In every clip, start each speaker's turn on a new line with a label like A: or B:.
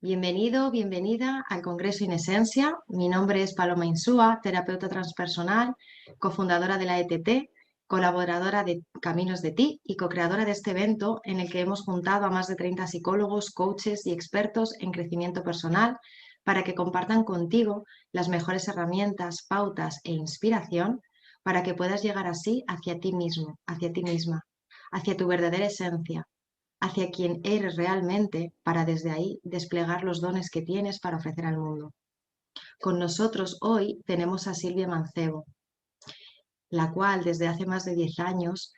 A: Bienvenido, bienvenida al Congreso Inesencia. Mi nombre es Paloma Insúa, terapeuta transpersonal, cofundadora de la ETT, colaboradora de Caminos de Ti y co-creadora de este evento en el que hemos juntado a más de 30 psicólogos, coaches y expertos en crecimiento personal para que compartan contigo las mejores herramientas, pautas e inspiración para que puedas llegar así hacia ti mismo, hacia ti misma, hacia tu verdadera esencia, hacia quien eres realmente, para desde ahí desplegar los dones que tienes para ofrecer al mundo. Con nosotros hoy tenemos a Silvia Mancebo, la cual desde hace más de 10 años,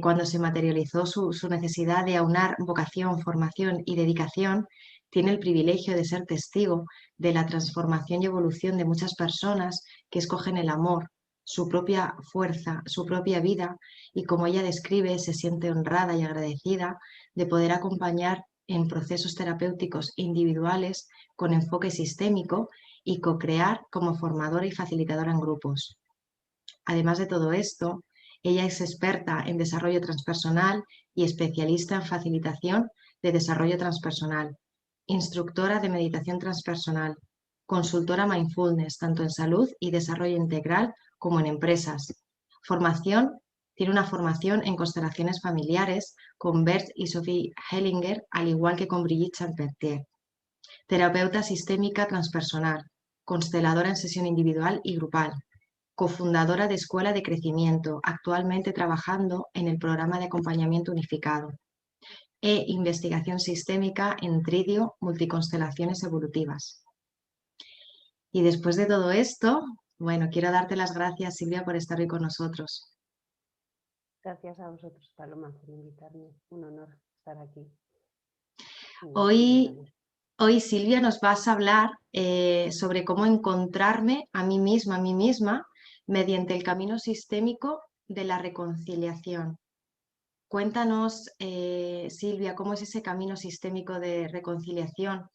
A: cuando se materializó su necesidad de aunar vocación, formación y dedicación, tiene el privilegio de ser testigo de la transformación y evolución de muchas personas que escogen el amor, su propia fuerza, su propia vida, y como ella describe, se siente honrada y agradecida de poder acompañar en procesos terapéuticos individuales con enfoque sistémico y co-crear como formadora y facilitadora en grupos. Además de todo esto, ella es experta en desarrollo transpersonal y especialista en facilitación de desarrollo transpersonal, instructora de meditación transpersonal, consultora mindfulness, tanto en salud y desarrollo integral como en empresas. Tiene una formación en constelaciones familiares con Bert y Sophie Hellinger, al igual que con Brigitte Champetier. Terapeuta sistémica transpersonal, consteladora en sesión individual y grupal, cofundadora de Escuela de Crecimiento, actualmente trabajando en el programa de acompañamiento unificado, e investigación sistémica en tridio multiconstelaciones evolutivas. Y después de todo esto, bueno, quiero darte las gracias, Silvia, por estar hoy con nosotros.
B: Gracias a vosotros, Paloma, por invitarme. Un honor estar aquí.
A: Hoy Silvia, nos vas a hablar sobre cómo encontrarme a mí misma, mediante el camino sistémico de la reconciliación. Cuéntanos, Silvia, cómo es ese camino sistémico de reconciliación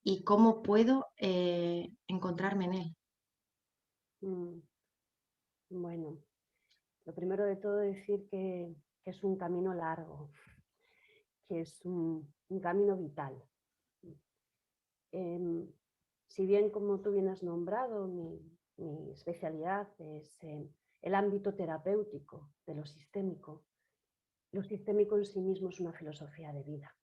A: y cómo puedo encontrarme en él.
B: Bueno, lo primero de todo decir que es un camino largo, que es un camino vital. Si bien, como tú bien has nombrado, mi especialidad es el ámbito terapéutico de lo sistémico en sí mismo es una filosofía de vida.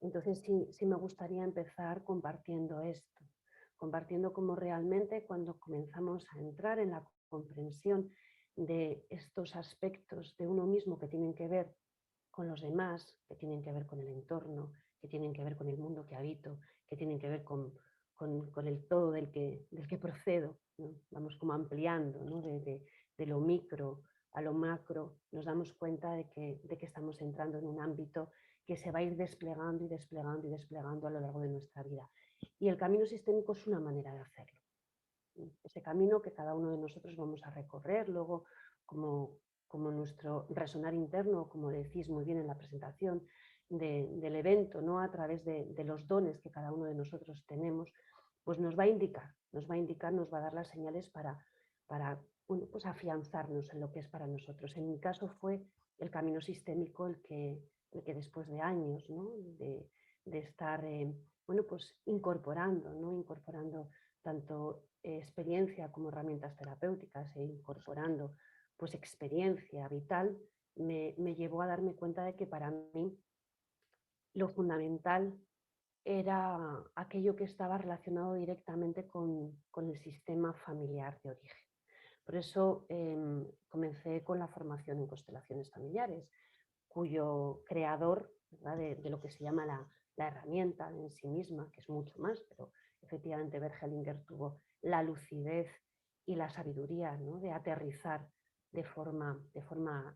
B: Entonces sí me gustaría empezar compartiendo esto, compartiendo cómo realmente cuando comenzamos a entrar en la comprensión de estos aspectos de uno mismo que tienen que ver con los demás, que tienen que ver con el entorno, que tienen que ver con el mundo que habito, que tienen que ver con el todo del que procedo, ¿no? Vamos como ampliando, ¿no? de lo micro a lo macro, nos damos cuenta de que estamos entrando en un ámbito que se va a ir desplegando y desplegando y desplegando a lo largo de nuestra vida. Y el camino sistémico es una manera de hacerlo. Ese camino que cada uno de nosotros vamos a recorrer, luego como nuestro resonar interno, como decís muy bien en la presentación del evento, ¿no? A través de los dones que cada uno de nosotros tenemos, pues nos va a indicar, nos va a dar las señales para bueno, pues afianzarnos en lo que es para nosotros. En mi caso fue el camino sistémico el que después de años, ¿no? de estar bueno, pues incorporando, ¿no? Incorporando tanto experiencia como herramientas terapéuticas e incorporando pues experiencia vital, me llevó a darme cuenta de que para mí lo fundamental era aquello que estaba relacionado directamente con el sistema familiar de origen. Por eso comencé con la formación en constelaciones familiares, cuyo creador, ¿verdad? De lo que se llama la herramienta en sí misma, que es mucho más, pero efectivamente Bert Hellinger tuvo la lucidez y la sabiduría, ¿no? De aterrizar de forma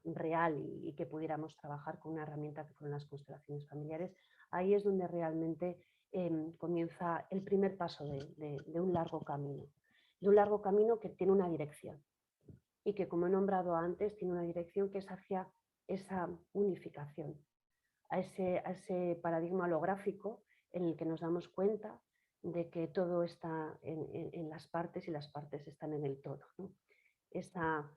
B: real y que pudiéramos trabajar con una herramienta que fueron las constelaciones familiares. Ahí es donde realmente comienza el primer paso de un largo camino. De un largo camino que tiene una dirección y que, como he nombrado antes, tiene una dirección que es hacia esa unificación, a ese paradigma holográfico en el que nos damos cuenta de que todo está en las partes y las partes están en el todo, ¿no? Esa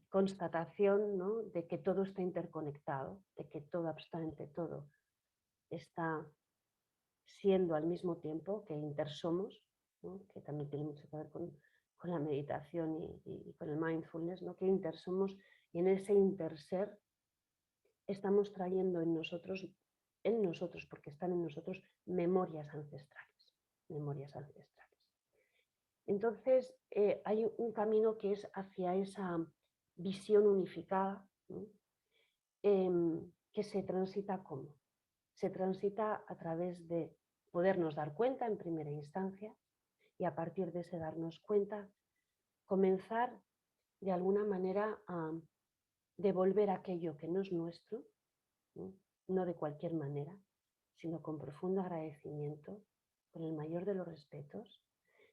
B: constatación, ¿no? De que todo está interconectado, de que todo, absolutamente todo, está siendo al mismo tiempo que intersomos, ¿no? Que también tiene mucho que ver con la meditación y con el mindfulness, ¿no? Que intersomos, y en ese interser estamos trayendo en nosotros, porque están en nosotros, memorias ancestrales, memorias ancestrales. Entonces, hay un camino que es hacia esa visión unificada, ¿no? Que se transita ¿cómo? Se transita a través de podernos dar cuenta en primera instancia y a partir de ese darnos cuenta, comenzar de alguna manera a devolver aquello que no es nuestro, ¿no? No de cualquier manera, sino con profundo agradecimiento, con el mayor de los respetos,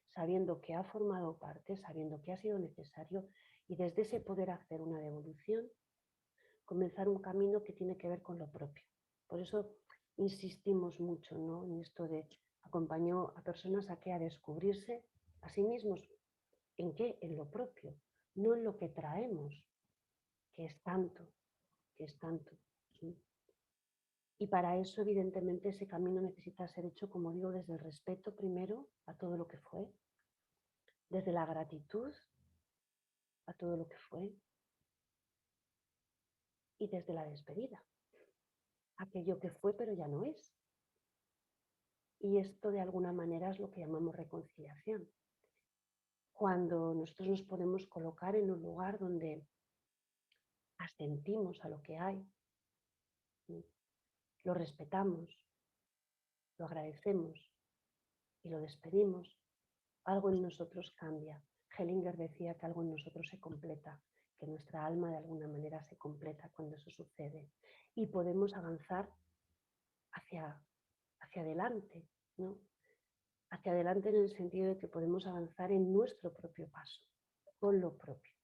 B: sabiendo que ha formado parte, sabiendo que ha sido necesario, y desde ese poder hacer una devolución, comenzar un camino que tiene que ver con lo propio. Por eso insistimos mucho, ¿no? En esto de acompañar a personas a que a descubrirse a sí mismos. ¿En qué? En lo propio, no en lo que traemos, que es tanto, que es tanto. ¿Sí? Y para eso, evidentemente, ese camino necesita ser hecho, como digo, desde el respeto primero a todo lo que fue, desde la gratitud a todo lo que fue y desde la despedida, aquello que fue pero ya no es. Y esto de alguna manera es lo que llamamos reconciliación. Cuando nosotros nos podemos colocar en un lugar donde asentimos a lo que hay, ¿sí? Lo respetamos, lo agradecemos y lo despedimos, algo en nosotros cambia. Hellinger decía que algo en nosotros se completa, que nuestra alma de alguna manera se completa cuando eso sucede y podemos avanzar hacia adelante, ¿no? Hacia adelante en el sentido de que podemos avanzar en nuestro propio paso, con lo propio.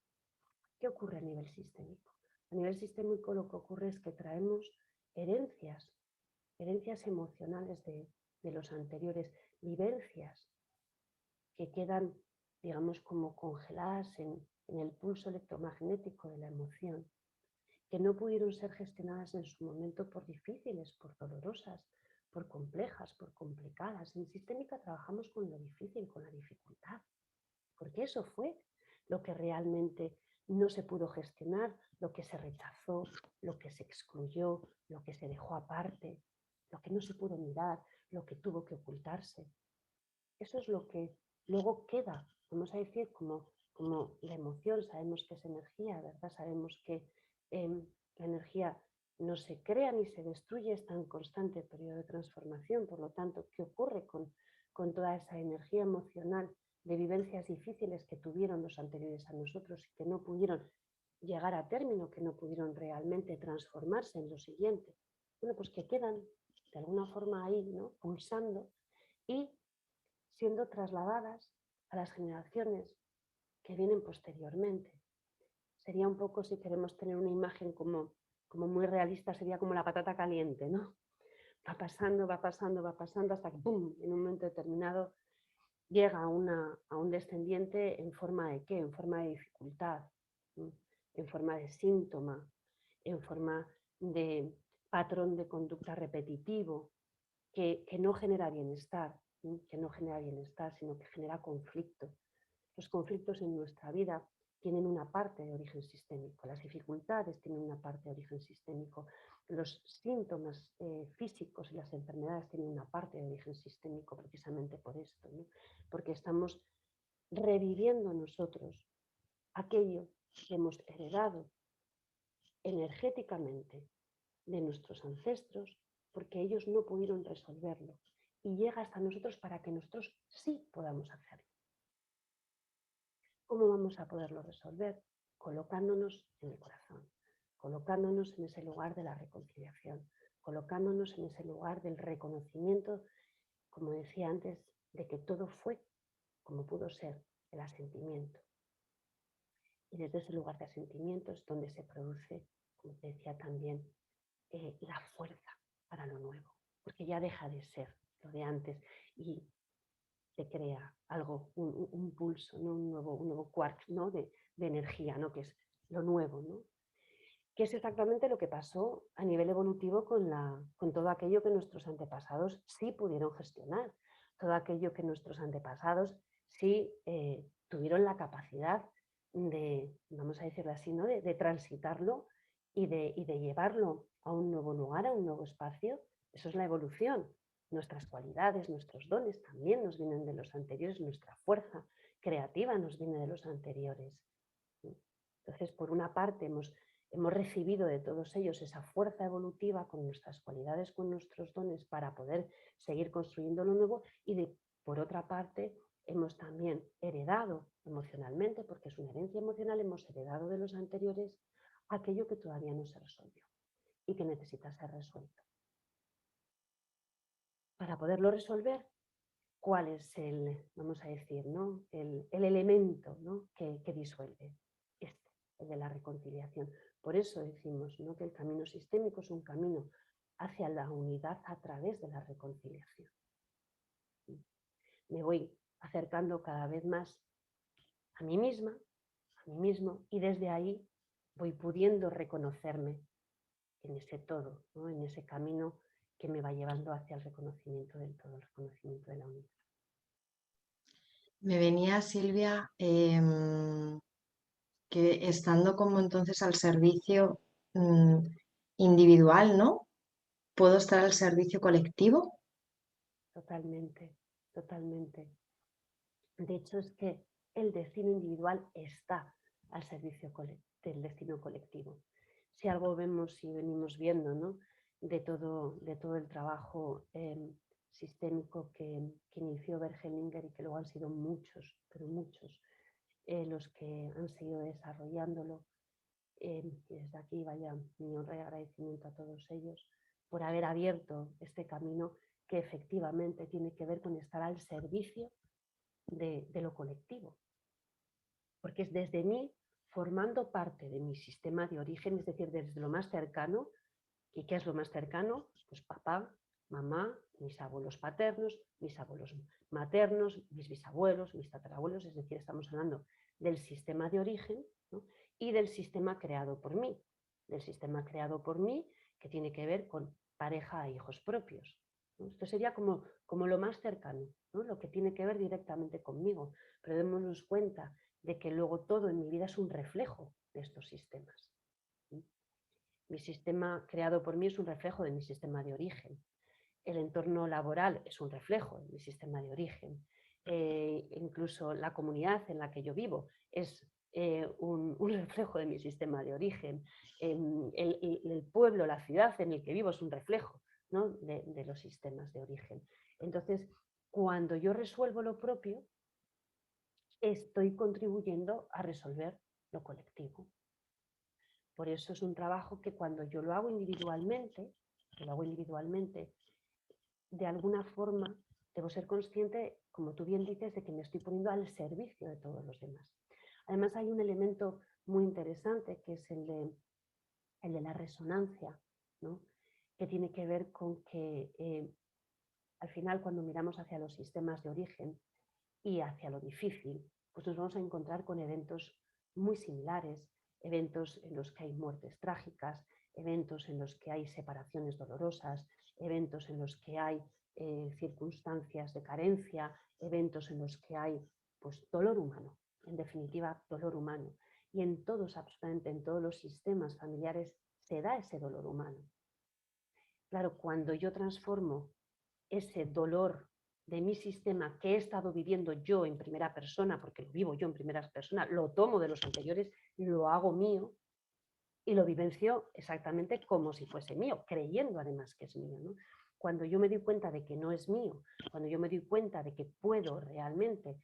B: ¿Qué ocurre a nivel sistémico? A nivel sistémico lo que ocurre es que traemos herencias emocionales de los anteriores, vivencias que quedan, digamos, como congeladas en el pulso electromagnético de la emoción, que no pudieron ser gestionadas en su momento por difíciles, por dolorosas, por complejas, por complicadas. En sistémica trabajamos con lo difícil, con la dificultad, porque eso fue lo que realmente no se pudo gestionar, lo que se rechazó, lo que se excluyó, lo que se dejó aparte, lo que no se pudo mirar, lo que tuvo que ocultarse. Eso es lo que luego queda, vamos a decir, como la emoción. Sabemos que es energía, ¿verdad? Sabemos que la energía no se crea ni se destruye, está en constante periodo de transformación. Por lo tanto, ¿qué ocurre con toda esa energía emocional de vivencias difíciles que tuvieron los anteriores a nosotros y que no pudieron llegar a término, que no pudieron realmente transformarse en lo siguiente? Bueno, pues que quedan de alguna forma ahí, ¿no? Pulsando y siendo trasladadas a las generaciones que vienen posteriormente. Sería un poco, si queremos tener una imagen como muy realista, sería como la patata caliente, ¿no? Va pasando, va pasando, va pasando hasta que, ¡pum!, en un momento determinado llega a un descendiente en forma de ¿qué? En forma de dificultad, ¿no? En forma de síntoma, en forma de patrón de conducta repetitivo, que no genera bienestar, ¿sí? Que no genera bienestar, sino que genera conflicto. Los conflictos en nuestra vida tienen una parte de origen sistémico, las dificultades tienen una parte de origen sistémico, los síntomas físicos y las enfermedades tienen una parte de origen sistémico precisamente por esto, ¿no? Porque estamos reviviendo nosotros aquello que hemos heredado energéticamente de nuestros ancestros, porque ellos no pudieron resolverlo y llega hasta nosotros para que nosotros sí podamos hacerlo. ¿Cómo vamos a poderlo resolver? Colocándonos en el corazón, colocándonos en ese lugar de la reconciliación, colocándonos en ese lugar del reconocimiento, como decía antes, de que todo fue como pudo ser el asentimiento. Y desde ese lugar de asentimiento es donde se produce, como te decía también, la fuerza para lo nuevo, porque ya deja de ser lo de antes y se crea algo, un pulso, ¿no? un nuevo quark, ¿no? de energía, ¿no? Que es lo nuevo, ¿no? que es exactamente lo que pasó a nivel evolutivo con todo aquello que nuestros antepasados sí pudieron gestionar, todo aquello que nuestros antepasados sí tuvieron la capacidad de, vamos a decirlo así, ¿no? de transitarlo y de llevarlo a un nuevo lugar, a un nuevo espacio. Eso es la evolución. Nuestras cualidades, nuestros dones también nos vienen de los anteriores, nuestra fuerza creativa nos viene de los anteriores. Entonces, por una parte, hemos recibido de todos ellos esa fuerza evolutiva con nuestras cualidades, con nuestros dones para poder seguir construyendo lo nuevo y por otra parte hemos también heredado emocionalmente, porque es una herencia emocional, hemos heredado de los anteriores aquello que todavía no se resolvió y que necesita ser resuelto. Para poderlo resolver, ¿cuál es vamos a decir, ¿no? el elemento, ¿no? que disuelve? El de la reconciliación. Por eso decimos, ¿no? que el camino sistémico es un camino hacia la unidad a través de la reconciliación. Me voy acercando cada vez más a mí misma, a mí mismo, y desde ahí voy pudiendo reconocerme en ese todo, ¿no? en ese camino que me va llevando hacia el reconocimiento del todo, el reconocimiento de la unidad.
A: Me venía, Silvia, que estando como entonces al servicio individual, ¿no? ¿Puedo estar al servicio colectivo?
B: Totalmente, totalmente. De hecho, es que el destino individual está al servicio del destino colectivo. Si algo vemos y venimos viendo, ¿no? de todo el trabajo sistémico que inició Bert Hellinger y que luego han sido muchos, pero muchos, los que han seguido desarrollándolo. Y desde aquí vaya mi honra y agradecimiento a todos ellos por haber abierto este camino que efectivamente tiene que ver con estar al servicio de lo colectivo. Porque es desde mí, formando parte de mi sistema de origen, es decir, desde lo más cercano. ¿Y qué es lo más cercano? Pues papá, mamá, mis abuelos paternos, mis abuelos maternos, mis bisabuelos, mis tatarabuelos, es decir, estamos hablando del sistema de origen, ¿no? Y del sistema creado por mí, que tiene que ver con pareja e hijos propios, ¿no? Esto sería como lo más cercano, ¿no? Lo que tiene que ver directamente conmigo, pero démonos cuenta de que luego todo en mi vida es un reflejo de estos sistemas. Mi sistema creado por mí es un reflejo de mi sistema de origen. El entorno laboral es un reflejo de mi sistema de origen. Incluso la comunidad en la que yo vivo es un reflejo de mi sistema de origen. El pueblo, la ciudad en el que vivo es un reflejo, ¿no? de los sistemas de origen. Entonces, cuando yo resuelvo lo propio, estoy contribuyendo a resolver lo colectivo. Por eso es un trabajo que cuando yo lo hago individualmente, de alguna forma debo ser consciente, como tú bien dices, de que me estoy poniendo al servicio de todos los demás. Además hay un elemento muy interesante que es el de la resonancia, ¿no? Que tiene que ver con que al final cuando miramos hacia los sistemas de origen y hacia lo difícil, pues nos vamos a encontrar con eventos muy similares, eventos en los que hay muertes trágicas, eventos en los que hay separaciones dolorosas, eventos en los que hay circunstancias de carencia, eventos en los que hay pues, dolor humano, en definitiva dolor humano. Y en todos, absolutamente en todos los sistemas familiares se da ese dolor humano. Claro, cuando yo transformo ese dolor de mi sistema que he estado viviendo yo en primera persona, porque lo vivo yo en primera persona, lo tomo de los anteriores, lo hago mío y lo vivencio exactamente como si fuese mío, creyendo además que es mío, ¿no? Cuando yo me doy cuenta de que no es mío, cuando yo me doy cuenta de que puedo realmente,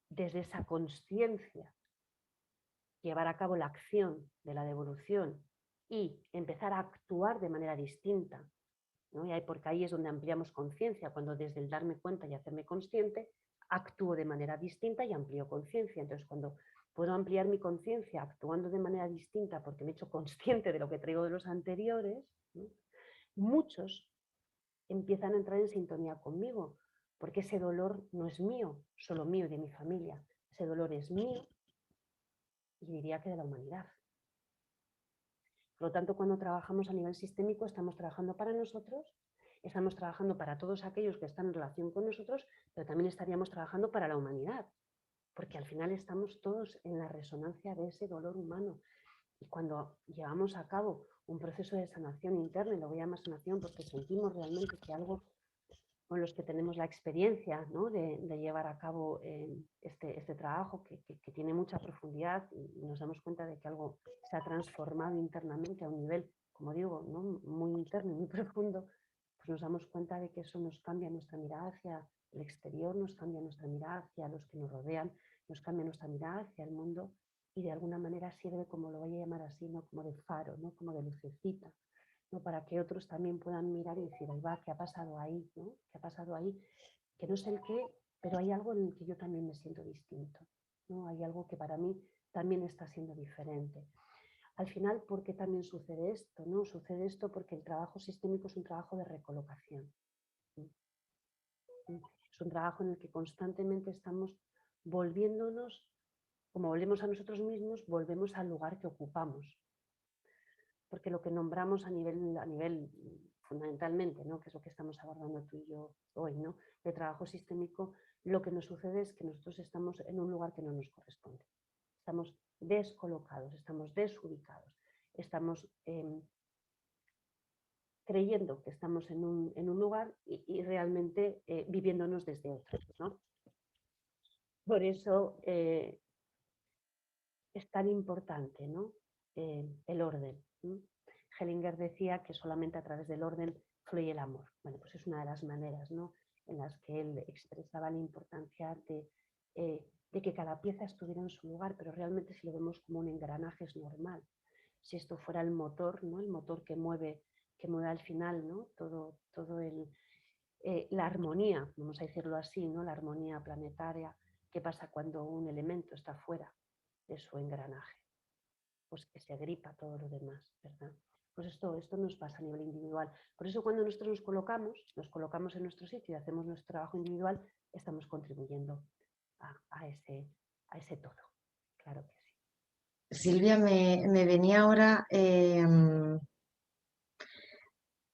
B: desde esa conciencia, llevar a cabo la acción de la devolución y empezar a actuar de manera distinta, ¿no? Porque ahí es donde ampliamos conciencia, cuando desde el darme cuenta y hacerme consciente, actúo de manera distinta y amplío conciencia. Entonces, cuando puedo ampliar mi conciencia actuando de manera distinta porque me he hecho consciente de lo que traigo de los anteriores, ¿no? Muchos empiezan a entrar en sintonía conmigo, porque ese dolor no es mío, solo mío y de mi familia. Ese dolor es mío y diría que de la humanidad. Por lo tanto, cuando trabajamos a nivel sistémico, estamos trabajando para nosotros, estamos trabajando para todos aquellos que están en relación con nosotros, pero también estaríamos trabajando para la humanidad, porque al final estamos todos en la resonancia de ese dolor humano. Y cuando llevamos a cabo un proceso de sanación interna, y lo voy a llamar sanación porque sentimos realmente que algo con los que tenemos la experiencia, ¿no?, de llevar a cabo este trabajo que tiene mucha profundidad, y nos damos cuenta de que algo se ha transformado internamente a un nivel, como digo, ¿no?, muy interno y muy profundo, pues nos damos cuenta de que eso nos cambia nuestra mirada hacia el exterior, nos cambia nuestra mirada hacia los que nos rodean, nos cambia nuestra mirada hacia el mundo, y de alguna manera sirve, como lo voy a llamar así, ¿no?, como de faro, ¿no?, como de lucecita, ¿no?, para que otros también puedan mirar y decir, ahí va, ¿qué ha pasado ahí? ¿No? ¿Qué ha pasado ahí? Que no sé el qué, pero hay algo en el que yo también me siento distinto, ¿no? Hay algo que para mí también está siendo diferente. Al final, ¿por qué también sucede esto? ¿No? Sucede esto porque el trabajo sistémico es un trabajo de recolocación. Es un trabajo en el que constantemente estamos volviéndonos, como volvemos a nosotros mismos, volvemos al lugar que ocupamos. Porque lo que nombramos a nivel fundamentalmente, ¿no?, que es lo que estamos abordando tú y yo hoy, ¿no?, de trabajo sistémico, lo que nos sucede es que nosotros estamos en un lugar que no nos corresponde. Estamos descolocados, estamos desubicados, estamos creyendo que estamos en un lugar y realmente viviéndonos desde otro, ¿no? Por eso es tan importante, ¿no?, el orden, ¿no? Hellinger decía que solamente a través del orden fluye el amor. Bueno, pues es una de las maneras, ¿no?, en las que él expresaba la importancia de que cada pieza estuviera en su lugar, pero realmente si lo vemos como un engranaje es normal. Si esto fuera el motor, ¿no?, el motor que mueve al final, ¿no?, la armonía, vamos a decirlo así, ¿no?, la armonía planetaria, ¿qué pasa cuando un elemento está fuera de su engranaje? Pues que se agripa todo lo demás, ¿verdad? Pues esto nos pasa a nivel individual. Por eso cuando nosotros nos colocamos en nuestro sitio y hacemos nuestro trabajo individual, estamos contribuyendo a ese todo. Claro que sí.
A: Silvia, me venía ahora,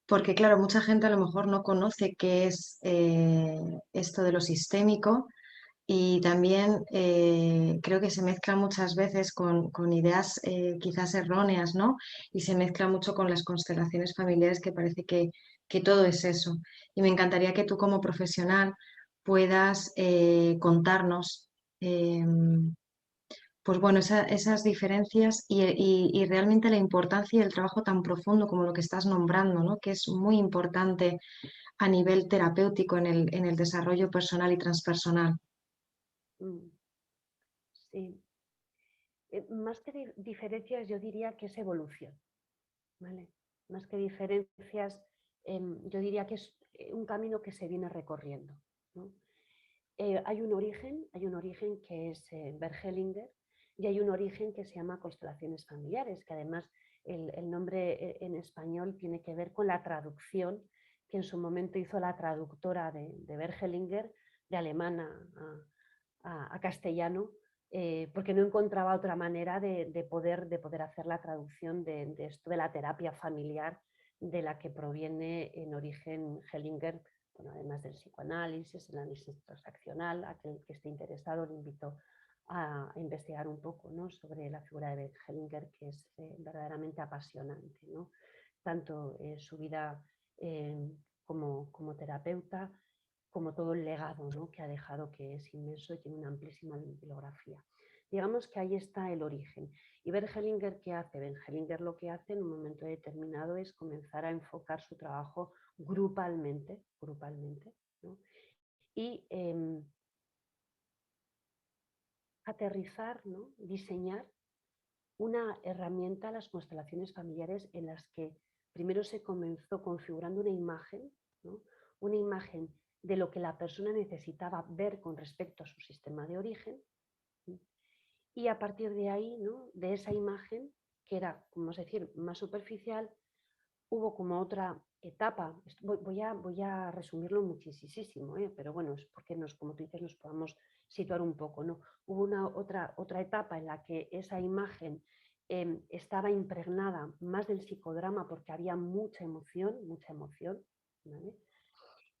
A: porque claro, mucha gente a lo mejor no conoce qué es esto de lo sistémico, y también creo que se mezcla muchas veces con ideas quizás erróneas, ¿no? Y se mezcla mucho con las constelaciones familiares, que parece que todo es eso. Y me encantaría que tú como profesional puedas contarnos pues bueno, esas diferencias y realmente la importancia y el trabajo tan profundo como lo que estás nombrando, ¿no?, que es muy importante a nivel terapéutico en el desarrollo personal y transpersonal.
B: Sí. Más que diferencias, yo diría que es evolución, ¿vale? Más que diferencias, yo diría que es un camino que se viene recorriendo, ¿no? Hay un origen que es Bert Hellinger, y hay un origen que se llama constelaciones familiares, que además el nombre en español tiene que ver con la traducción que en su momento hizo la traductora de Bert Hellinger, de alemán a castellano, porque no encontraba otra manera de poder hacer la traducción de esto de la terapia familiar, de la que proviene en origen Hellinger. Bueno, además del psicoanálisis, el análisis transaccional. Aquel que esté interesado le invito a investigar un poco, ¿no?, sobre la figura de Bert Hellinger, que es verdaderamente apasionante, ¿no?, tanto su vida como terapeuta, como todo el legado, ¿no?, que ha dejado, que es inmenso y tiene una amplísima bibliografía. Digamos que ahí está el origen. ¿Y Bert Hellinger qué hace? Bert Hellinger lo que hace en un momento determinado es comenzar a enfocar su trabajo grupalmente, ¿no?, y aterrizar, ¿no?, diseñar una herramienta, las constelaciones familiares, en las que primero se comenzó configurando una imagen, ¿no?, una imagen de lo que la persona necesitaba ver con respecto a su sistema de origen, ¿sí?, y a partir de ahí, ¿no?, de esa imagen, que era, vamos a decir, más superficial, hubo como otra etapa. Voy a resumirlo muchísimo, pero bueno, es porque como tú dices, nos podamos situar un poco, ¿no? Hubo otra etapa en la que esa imagen estaba impregnada más del psicodrama porque había mucha emoción, ¿vale?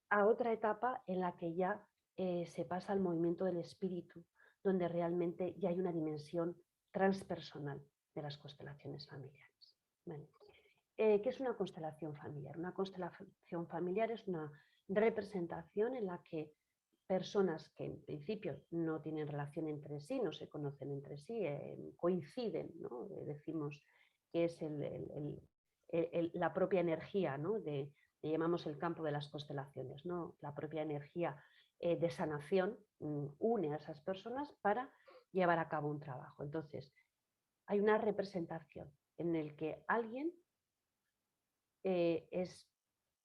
B: A otra etapa en la que ya se pasa al movimiento del espíritu, donde realmente ya hay una dimensión transpersonal de las constelaciones familiares. ¿Vale? ¿Qué es una constelación familiar? Una constelación familiar es una representación en la que personas que en principio no tienen relación entre sí, no se conocen entre sí, coinciden, ¿no? Decimos que es la propia energía, ¿no? Le llamamos el campo de las constelaciones, ¿no? La propia energía de sanación une a esas personas para llevar a cabo un trabajo. Entonces, hay una representación en la que alguien es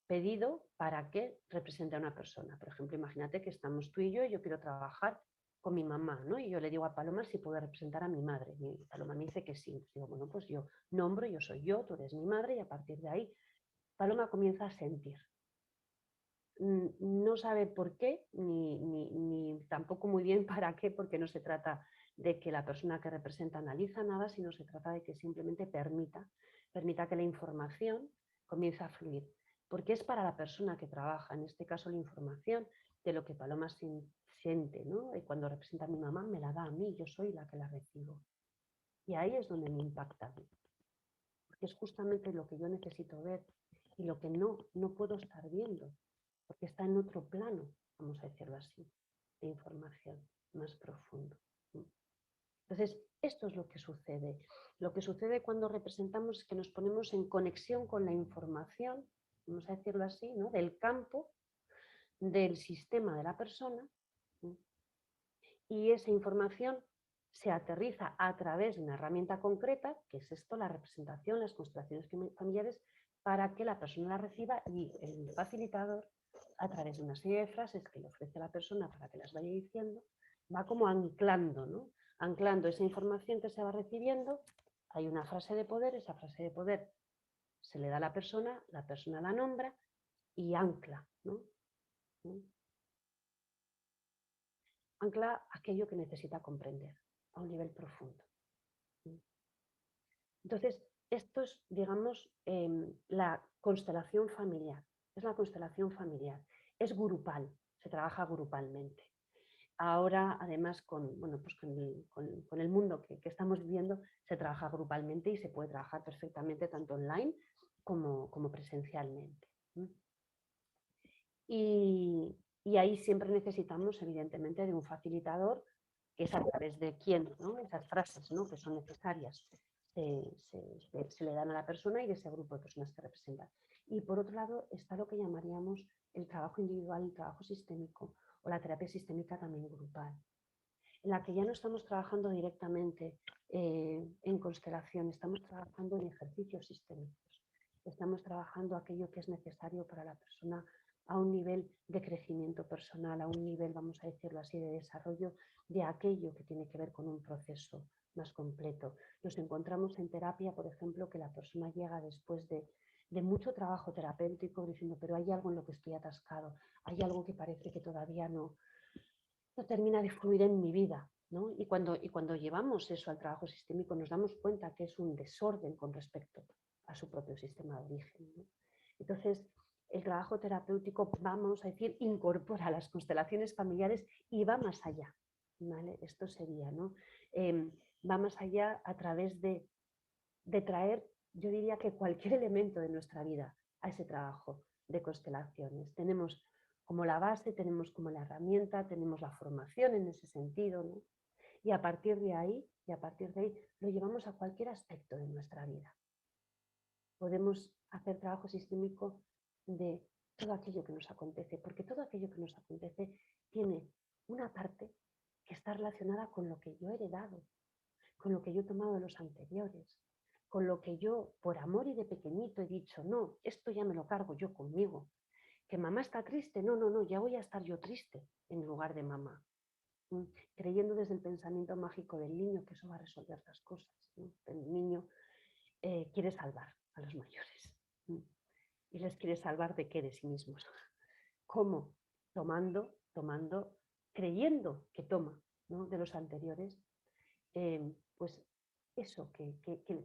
B: pedido para que represente a una persona. Por ejemplo, imagínate que estamos tú y yo quiero trabajar con mi mamá, ¿no? Y yo le digo a Paloma si puedo representar a mi madre. Y Paloma me dice que sí. Pues digo, bueno, pues yo nombro, yo soy yo, tú eres mi madre, y a partir de ahí Paloma comienza a sentir. No sabe por qué, ni tampoco muy bien para qué, porque no se trata de que la persona que representa analiza nada, sino se trata de que simplemente permita que la información comience a fluir. Porque es para la persona que trabaja, en este caso la información de lo que Paloma siente, ¿no? Y cuando representa a mi mamá me la da a mí, yo soy la que la recibo. Y ahí es donde me impacta, porque es justamente lo que yo necesito ver y lo que no puedo estar viendo, porque está en otro plano, vamos a decirlo así, de información más profundo. Entonces, esto es lo que sucede. Lo que sucede cuando representamos es que nos ponemos en conexión con la información, vamos a decirlo así, ¿no? Del campo, del sistema de la persona, y esa información se aterriza a través de una herramienta concreta, que es esto, la representación, las constelaciones familiares, para que la persona la reciba, y el facilitador, a través de una serie de frases que le ofrece a la persona para que las vaya diciendo, va como anclando, ¿no? Anclando esa información que se va recibiendo. Hay una frase de poder, esa frase de poder se le da a la persona la nombra y ancla, ¿no? Ancla aquello que necesita comprender a un nivel profundo. Entonces, esto es, digamos, la constelación familiar. Es la constelación familiar. Es grupal, se trabaja grupalmente. Ahora, además, bueno, pues con el mundo que estamos viviendo, se trabaja grupalmente y se puede trabajar perfectamente tanto online como presencialmente. Y ahí siempre necesitamos, evidentemente, de un facilitador, que es a través de quién, ¿no? Esas frases, ¿no? Que son necesarias se le dan a la persona y de ese grupo de personas que representan. Y por otro lado está lo que llamaríamos el trabajo individual, el trabajo sistémico o la terapia sistémica también grupal, en la que ya no estamos trabajando directamente en constelación, estamos trabajando en ejercicios sistémicos, estamos trabajando aquello que es necesario para la persona a un nivel de crecimiento personal, a un nivel, vamos a decirlo así, de desarrollo de aquello que tiene que ver con un proceso más completo. Nos encontramos en terapia, por ejemplo, que la persona llega después de mucho trabajo terapéutico diciendo, pero hay algo en lo que estoy atascado, hay algo que parece que todavía no termina de fluir en mi vida, ¿no? Y cuando llevamos eso al trabajo sistémico nos damos cuenta que es un desorden con respecto a su propio sistema de origen, ¿no? Entonces, el trabajo terapéutico, vamos a decir, incorpora las constelaciones familiares y va más allá, ¿vale? Esto sería, ¿no? Va más allá a través de traer, yo diría que cualquier elemento de nuestra vida a ese trabajo de constelaciones. Tenemos como la base, tenemos como la herramienta, tenemos la formación en ese sentido, ¿no? Y a partir de ahí, lo llevamos a cualquier aspecto de nuestra vida. Podemos hacer trabajo sistémico de todo aquello que nos acontece, porque todo aquello que nos acontece tiene una parte que está relacionada con lo que yo he heredado, con lo que yo he tomado de los anteriores, con lo que yo, por amor y de pequeñito, he dicho, no, esto ya me lo cargo yo conmigo. Que mamá está triste, no, ya voy a estar yo triste en lugar de mamá. Creyendo desde el pensamiento mágico del niño que eso va a resolver las cosas. El niño quiere salvar a los mayores. ¿Y les quiere salvar de qué? De sí mismos. ¿Cómo? Tomando, creyendo que toma, ¿no? De los anteriores, pues eso que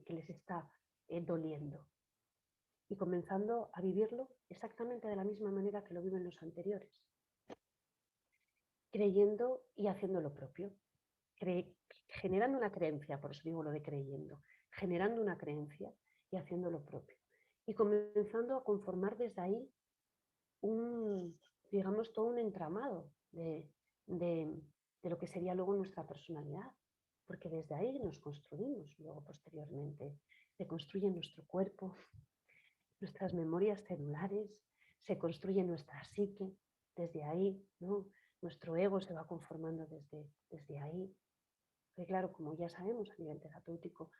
B: les está doliendo. Y comenzando a vivirlo exactamente de la misma manera que lo viven los anteriores. Creyendo y haciendo lo propio. Generando una creencia, por eso digo lo de creyendo. Generando una creencia y haciendo lo propio. Y comenzando a conformar desde ahí digamos, todo un entramado de lo que sería luego nuestra personalidad. Porque desde ahí nos construimos luego posteriormente. Se construye nuestro cuerpo, nuestras memorias celulares, se construye nuestra psique desde ahí, ¿no? Nuestro ego se va conformando desde ahí. Porque claro, como ya sabemos a nivel terapéutico,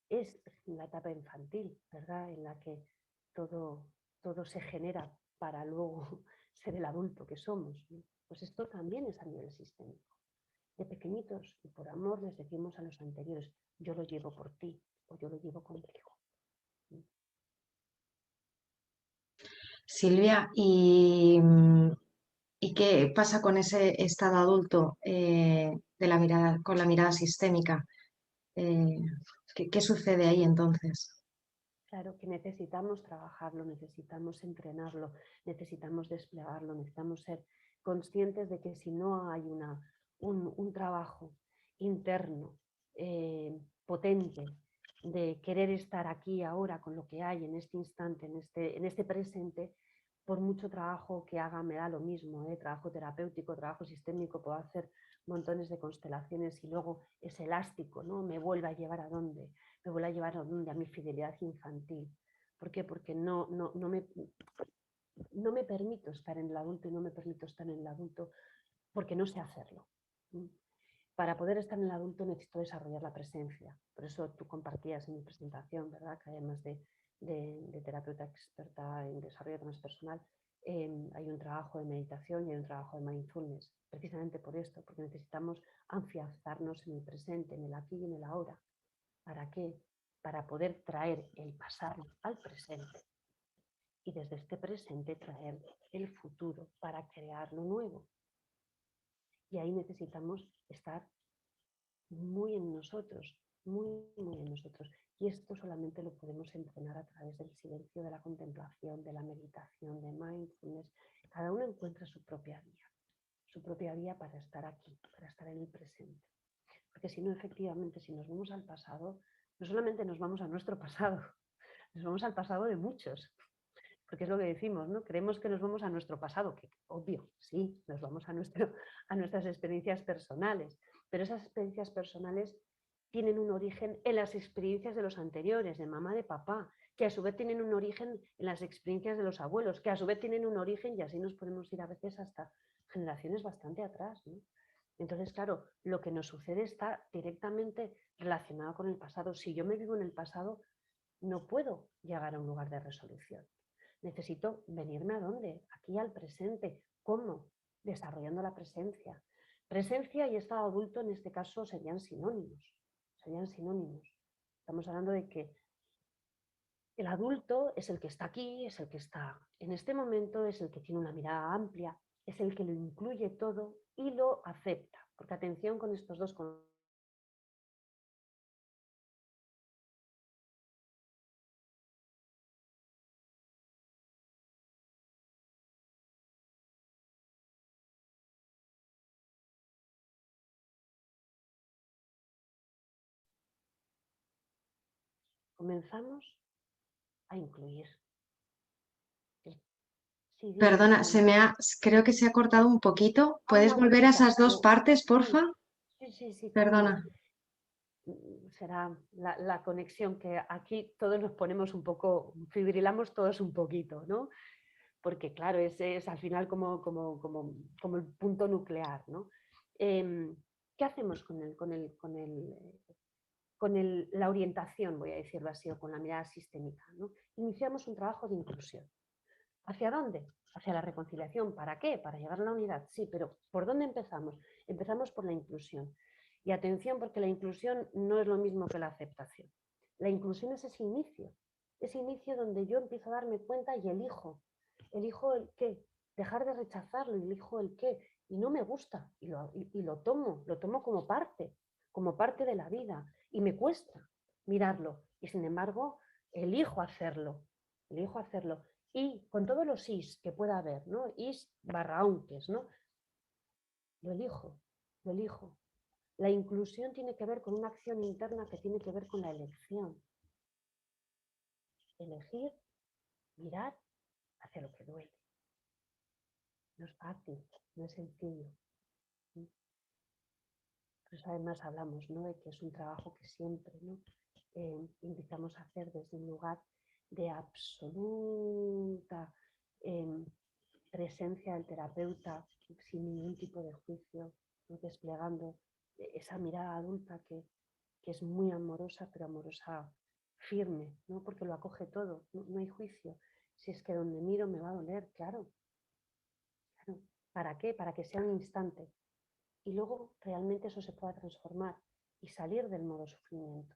B: es la etapa infantil, ¿verdad? En la que todo se genera para luego ser el adulto que somos, ¿no? Pues esto también es a nivel sistémico. De pequeñitos y por amor les decimos a los anteriores, yo lo llevo por ti o yo lo llevo contigo.
A: Silvia, ¿y qué pasa con ese estado adulto con la mirada sistémica? ¿Qué sucede ahí entonces?
B: Claro que necesitamos trabajarlo, necesitamos entrenarlo, necesitamos desplegarlo, necesitamos ser conscientes de que si no hay un trabajo interno potente de querer estar aquí ahora con lo que hay en este instante, en este presente, por mucho trabajo que haga me da lo mismo, trabajo terapéutico, trabajo sistémico, puedo hacer montones de constelaciones y luego es elástico, ¿no? Me vuelve a llevar a dónde. Me vuelve a llevar a mi fidelidad infantil. ¿Por qué? Porque no me permito estar en el adulto y no me permito estar en el adulto porque no sé hacerlo. Para poder estar en el adulto necesito desarrollar la presencia. Por eso tú compartías en mi presentación, ¿verdad? Que además de terapeuta experta en desarrollo transpersonal, hay un trabajo de meditación y hay un trabajo de mindfulness. Precisamente por esto, porque necesitamos afianzarnos en el presente, en el aquí y en el ahora. ¿Para qué? Para poder traer el pasado al presente y desde este presente traer el futuro para crear lo nuevo. Y ahí necesitamos estar muy en nosotros, muy, muy en nosotros. Y esto solamente lo podemos entrenar a través del silencio, de la contemplación, de la meditación, de mindfulness. Cada uno encuentra su propia vía para estar aquí, para estar en el presente. Porque si no, efectivamente, si nos vamos al pasado, no solamente nos vamos a nuestro pasado, nos vamos al pasado de muchos. Porque es lo que decimos, ¿no? Creemos que nos vamos a nuestro pasado, que obvio, sí, nos vamos a nuestras experiencias personales, pero esas experiencias personales tienen un origen en las experiencias de los anteriores, de mamá, de papá, que a su vez tienen un origen en las experiencias de los abuelos, que a su vez tienen un origen, y así nos podemos ir a veces hasta generaciones bastante atrás, ¿no? Entonces, claro, lo que nos sucede está directamente relacionado con el pasado. Si yo me vivo en el pasado, no puedo llegar a un lugar de resolución. Necesito venirme a dónde, aquí al presente. ¿Cómo? Desarrollando la presencia. Presencia y estado adulto en este caso serían sinónimos. Estamos hablando de que el adulto es el que está aquí, es el que está en este momento, es el que tiene una mirada amplia, es el que lo incluye todo y lo acepta. Porque atención con estos dos conceptos. Comenzamos a incluir. Sí, dime,
A: Perdona,
B: perdona.
A: creo que se ha cortado un poquito.
B: Hay
A: ¿Puedes
B: una
A: volver a
B: cosita,
A: esas dos partes,
B: sí,
A: porfa?
B: sí, cómo no.
A: Perdona.
B: Será la conexión que aquí todos nos ponemos un poco, fibrilamos todos un poquito, ¿no? Porque claro, ese es al final como el punto nuclear, ¿no? ¿Qué hacemos con la orientación, voy a decirlo así, o con la mirada sistémica, ¿no? Iniciamos un trabajo de inclusión. ¿Hacia dónde? Hacia la reconciliación. ¿Para qué? Para llegar a la unidad. Sí, pero ¿por dónde empezamos? Empezamos por la inclusión. Y atención, porque la inclusión no es lo mismo que la aceptación. La inclusión es ese inicio donde yo empiezo a darme cuenta y elijo el qué, dejar de rechazarlo, elijo el qué, y no me gusta, y lo tomo como parte de la vida, y me cuesta, mirarlo. Y sin embargo, elijo hacerlo. Y con todos los is que pueda haber, ¿no? Is barra aunques, ¿no? Lo elijo. La inclusión tiene que ver con una acción interna que tiene que ver con la elección. Elegir, mirar hacia lo que duele. No es fácil, no es sencillo. Pues además hablamos, ¿no?, de que es un trabajo que siempre, ¿no?, invitamos a hacer desde un lugar de absoluta presencia del terapeuta, sin ningún tipo de juicio, ¿no?, desplegando esa mirada adulta que es muy amorosa, pero amorosa firme, ¿no?, porque lo acoge todo, no hay juicio. Si es que donde miro me va a doler, claro. ¿Para qué? Para que sea un instante. Y luego realmente eso se pueda transformar y salir del modo sufrimiento.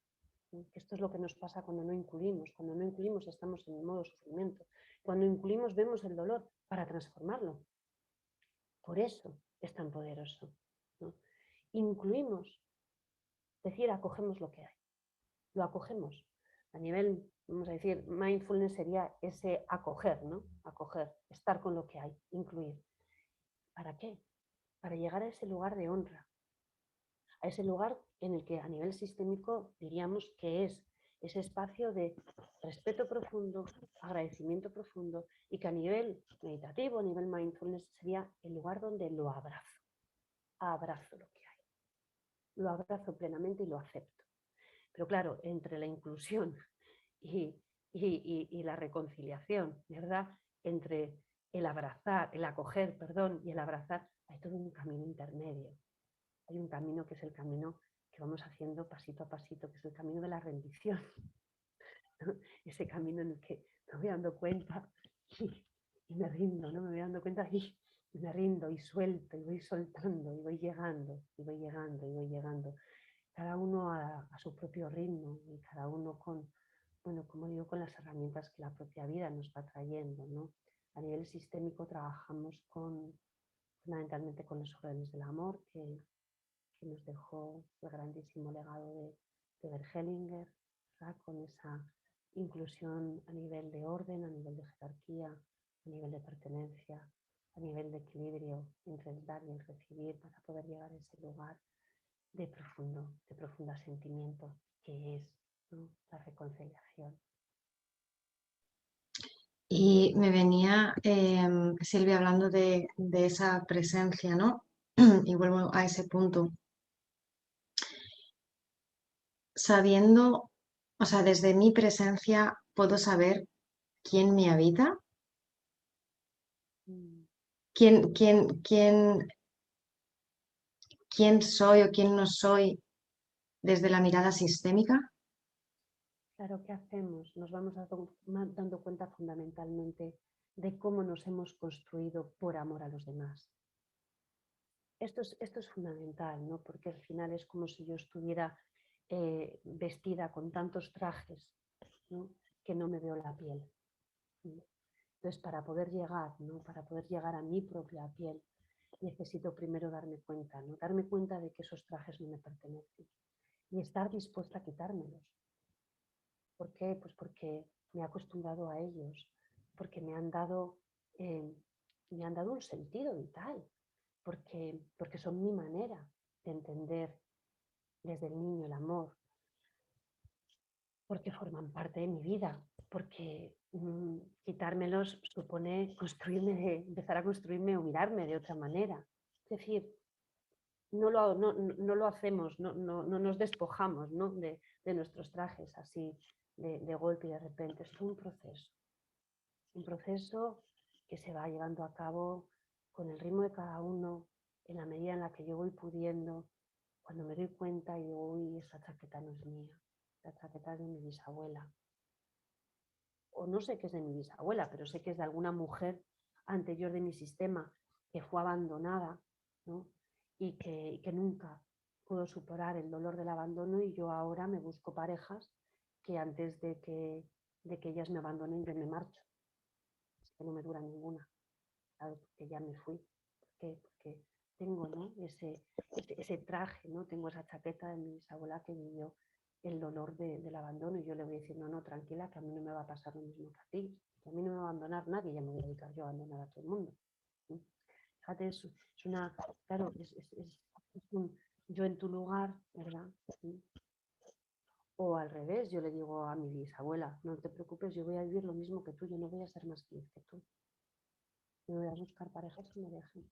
B: Esto es lo que nos pasa cuando no incluimos. Cuando no incluimos estamos en el modo sufrimiento. Cuando incluimos vemos el dolor para transformarlo. Por eso es tan poderoso, ¿no? Incluimos, es decir, acogemos lo que hay. Lo acogemos. A nivel, vamos a decir, mindfulness sería ese acoger, ¿no? Acoger, estar con lo que hay, incluir. ¿Para qué? Para llegar a ese lugar de honra, a ese lugar en el que a nivel sistémico diríamos que es ese espacio de respeto profundo, agradecimiento profundo, y que a nivel meditativo, a nivel mindfulness, sería el lugar donde lo abrazo lo que hay, lo abrazo plenamente y lo acepto. Pero claro, entre la inclusión y la reconciliación, ¿verdad? Entre el abrazar, el acoger, perdón, y el abrazar, hay todo un camino intermedio. Hay un camino que es el camino que vamos haciendo pasito a pasito, que es el camino de la rendición. Ese camino en el que me voy dando cuenta y me rindo, ¿no? Me voy dando cuenta y me rindo y suelto y voy soltando y voy llegando y voy llegando y voy llegando. Cada uno a su propio ritmo y cada uno con, bueno, como digo, con las herramientas que la propia vida nos va trayendo, ¿no? A nivel sistémico trabajamos fundamentalmente con los órdenes del amor, que nos dejó el grandísimo legado de Bert Hellinger, ¿verdad?, con esa inclusión a nivel de orden, a nivel de jerarquía, a nivel de pertenencia, a nivel de equilibrio entre el dar y el recibir, para poder llegar a ese lugar de profundo sentimiento que es, ¿no?, la reconciliación.
A: Y me venía, Silvia, hablando de esa presencia, ¿no? Y vuelvo a ese punto. Sabiendo, o sea, desde mi presencia puedo saber quién me habita, quién soy o quién no soy desde la mirada sistémica.
B: Claro, ¿qué hacemos? Nos vamos dando cuenta fundamentalmente de cómo nos hemos construido por amor a los demás. Esto es fundamental, ¿no? Porque al final es como si yo estuviera vestida con tantos trajes, ¿no?, que no me veo la piel. Entonces, para poder llegar, ¿no?, para poder llegar a mi propia piel, necesito primero darme cuenta, ¿no?, darme cuenta de que esos trajes no me pertenecen y estar dispuesta a quitármelos. ¿Por qué? Pues porque me he acostumbrado a ellos, porque me han dado un sentido vital, porque son mi manera de entender desde el niño el amor, porque forman parte de mi vida, porque quitármelos supone empezar a construirme o mirarme de otra manera. Es decir, no lo hacemos, no nos despojamos, ¿no?, de nuestros trajes así de golpe y de repente. Es un proceso que se va llevando a cabo con el ritmo de cada uno, en la medida en la que yo voy pudiendo. Cuando me doy cuenta y digo, uy, esta chaqueta no es mía, esta chaqueta es de mi bisabuela. O no sé qué es de mi bisabuela, pero sé que es de alguna mujer anterior de mi sistema que fue abandonada, ¿no?, y que nunca pudo superar el dolor del abandono, y yo ahora me busco parejas que antes de que ellas me abandonen yo me marcho. Es que no me dura ninguna, ¿sabes? Porque ya me fui. Porque tengo, ¿no?, ese traje, ¿no?, tengo esa chaqueta de mi bisabuela que vivió el dolor del abandono, y yo le voy a decir, no, tranquila, que a mí no me va a pasar lo mismo que a ti, que a mí no me va a abandonar nadie, ya me voy a dedicar yo a abandonar a todo el mundo. Fíjate, es una, claro, es un yo en tu lugar, ¿verdad? O al revés, yo le digo a mi bisabuela, no te preocupes, yo voy a vivir lo mismo que tú, yo no voy a ser más feliz que tú. Yo voy a buscar parejas que me dejen,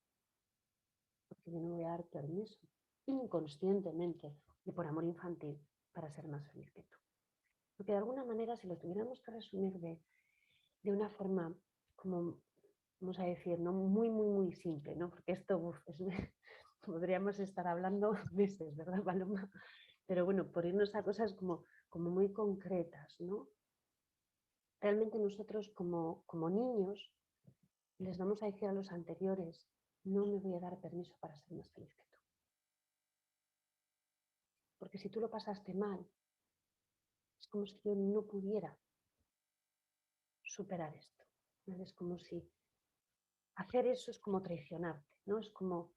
B: porque yo no voy a dar permiso inconscientemente y por amor infantil para ser más feliz que tú. Porque de alguna manera, si lo tuviéramos que resumir de una forma como, vamos a decir, no muy simple, ¿no? Porque esto podríamos estar hablando meses, ¿verdad, Paloma? Pero bueno, por irnos a cosas como muy concretas, ¿no? Realmente nosotros como niños les vamos a decir a los anteriores, no me voy a dar permiso para ser más feliz que tú. Porque si tú lo pasaste mal, es como si yo no pudiera superar esto. ¿Vale? Es como si hacer eso es como traicionarte, ¿no? Es como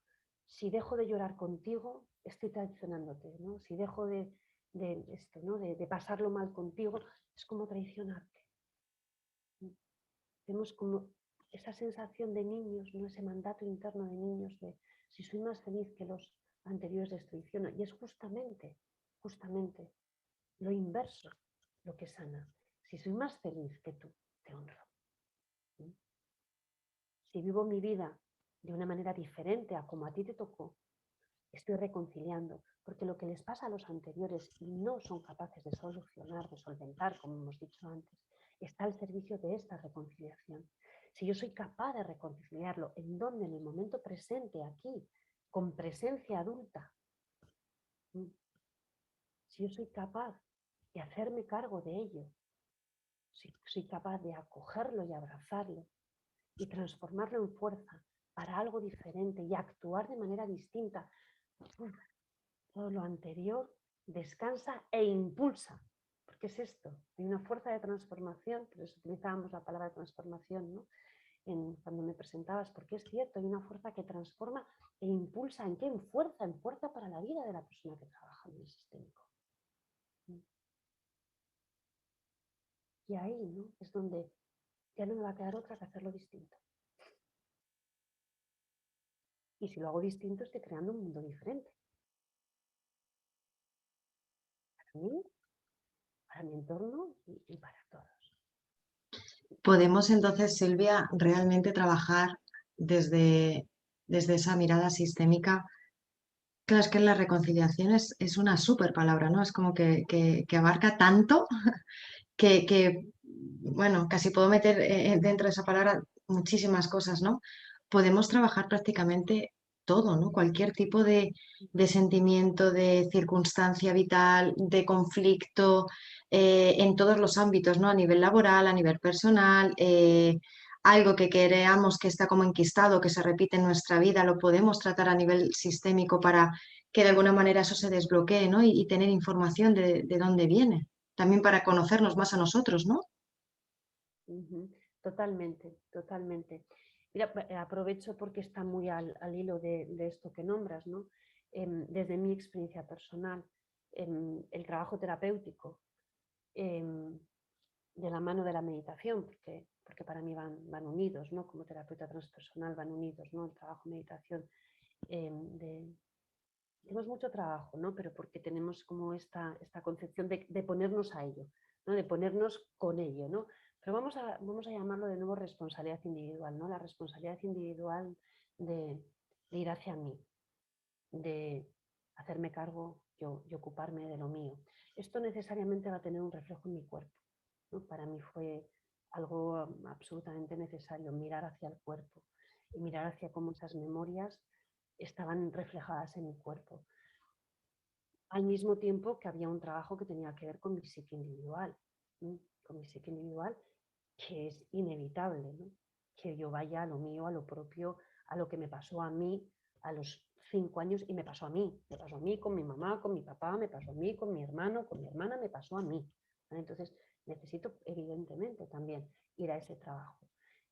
B: si dejo de llorar contigo, estoy traicionándote, ¿no? Si dejo de esto, ¿no? de pasarlo mal contigo, es como traicionarte. Vemos como esa sensación de niños, ¿no? Ese mandato interno de niños de si soy más feliz que los anteriores les traiciono. Y es justamente lo inverso lo que sana. Si soy más feliz que tú, te honro. Si vivo mi vida de una manera diferente a como a ti te tocó, estoy reconciliando, porque lo que les pasa a los anteriores y no son capaces de solucionar, de solventar, como hemos dicho antes, está al servicio de esta reconciliación. Si yo soy capaz de reconciliarlo, ¿en dónde? En el momento presente, aquí, con presencia adulta. Si yo soy capaz de hacerme cargo de ello, si soy capaz de acogerlo y abrazarlo y transformarlo en fuerza para algo diferente y actuar de manera distinta, todo lo anterior descansa e impulsa. Porque es esto, hay una fuerza de transformación, por eso utilizábamos la palabra transformación, ¿no? Cuando me presentabas, porque es cierto, hay una fuerza que transforma e impulsa. ¿En qué? En fuerza para la vida de la persona que trabaja en el sistémico. Y ahí, ¿no? Es donde ya no me va a quedar otra que hacerlo distinto. Y si lo hago distinto, estoy creando un mundo diferente. Para mí, para mi entorno y para todos.
A: Podemos entonces, Silvia, realmente trabajar desde esa mirada sistémica. Claro, es que la reconciliación es una súper palabra, ¿no? Es como que abarca tanto bueno, casi puedo meter dentro de esa palabra muchísimas cosas, ¿no? Podemos trabajar prácticamente todo, ¿no? Cualquier tipo de sentimiento, de circunstancia vital, de conflicto, en todos los ámbitos, ¿no? A nivel laboral, a nivel personal, algo que creamos que está como enquistado, que se repite en nuestra vida, lo podemos tratar a nivel sistémico para que de alguna manera eso se desbloquee, ¿no? Y tener información de dónde viene también para conocernos más a nosotros, ¿no?
B: Totalmente, totalmente. Mira, aprovecho porque está muy al hilo de esto que nombras, ¿no? Desde mi experiencia personal, el trabajo terapéutico, de la mano de la meditación, porque para mí van unidos, ¿no? Como terapeuta transpersonal van unidos, ¿no? El trabajo, meditación, tenemos mucho trabajo, ¿no? Pero porque tenemos como esta concepción de ponernos a ello, ¿no? De ponernos con ello, ¿no? Pero vamos a llamarlo de nuevo responsabilidad individual, ¿no? La responsabilidad individual de ir hacia mí, de hacerme cargo yo y ocuparme de lo mío. Esto necesariamente va a tener un reflejo en mi cuerpo, ¿no? Para mí fue algo absolutamente necesario mirar hacia el cuerpo y mirar hacia cómo esas memorias estaban reflejadas en mi cuerpo. Al mismo tiempo que había un trabajo que tenía que ver con mi psique individual, ¿no? Con mi psique individual, que es inevitable, ¿no? Que yo vaya a lo mío, a lo propio, a lo que me pasó a mí a los 5 años y me pasó a mí con mi mamá, con mi papá, me pasó a mí, con mi hermano, con mi hermana, me pasó a mí. ¿Vale? Entonces necesito evidentemente también ir a ese trabajo.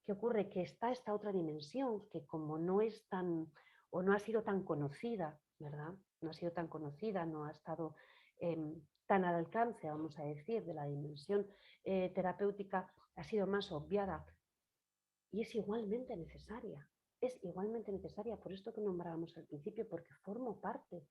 B: ¿Qué ocurre? Que está esta otra dimensión que como no es tan o no ha sido tan conocida, ¿verdad? No ha sido tan conocida, no ha estado tan al alcance, vamos a decir, de la dimensión terapéutica, ha sido más obviada y es igualmente necesaria. Es igualmente necesaria, por esto que nombrábamos al principio, porque formo parte.